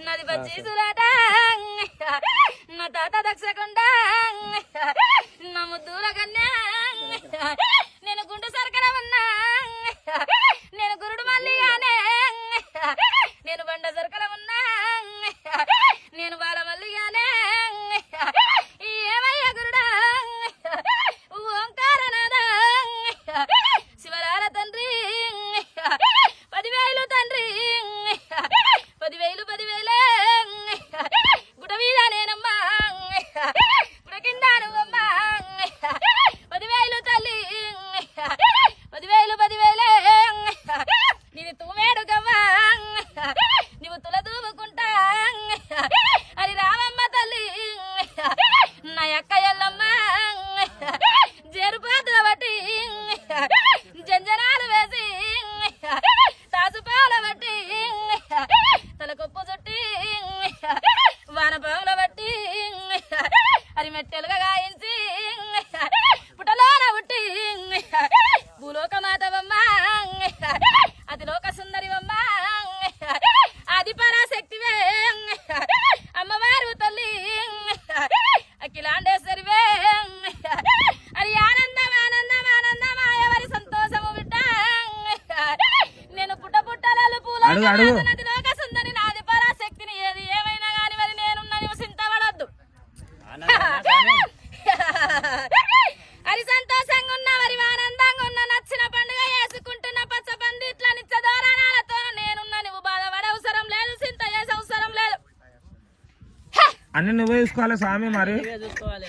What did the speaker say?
నది పచ్చి సులాట నా తాత దక్షకుండా నా ముద్దూర కన్యా నేను గుండు సరకడ ఉన్నా నేను గురుడు మల్లి అనే నేను బండ సరకల ఉన్నా నేను బాల మల్లి అనే ఏమయ్య గురుడా ఓంకారనాదా శివరాల తండ్రి 10,000 తండ్రి 10,000 గుడ మీద నేనమ్మా గుడ కింద నువ్వమ్మా 10,000 తల్లి 10,000 నేను తూమేడు గవ్వా నువ్వు తుల దూవుకుంటా అది రామమ్మ తల్లి నా అక్క ఎల్లమ్మ జరుపాదు బట్టి జంజనాలు వేసి తాసుపాల బట్టి తలకొప్పు చుట్టి వానపాముల బట్టి అది మెట్టెలుగా గాయించి పుటలోన ఉట్టి భూలోక మాతవమ్మ అది లోక సుందరివమ్మ అది పరాశక్తివే అమ్మవారు తల్లి అఖిలాండేశ్వరివే అది ఆనందం ఆనందం ఆనందమాయ వారి సంతోషము బిడ్డ నేను పుట్టలలో పూల నది లోక సుందరి నాది పరాశక్తిని ఏది ఏమైనా గాని మరి నేనున్న నీవు చింతపడొద్దు అది సంతోషంగా ఉన్న మరి ఆనందంగా ఉన్న నచ్చిన పండుగ చేసుకుంటున్న పచ్చ పందిట్ల నిత్య దోరణాలతో నేనున్న నువ్వు బాధపడే అవసరం లేదు చింత చేసే అవసరం లేదు అన్ని నువ్వే చూసుకోవాలి స్వామి మరి చూసుకోవాలి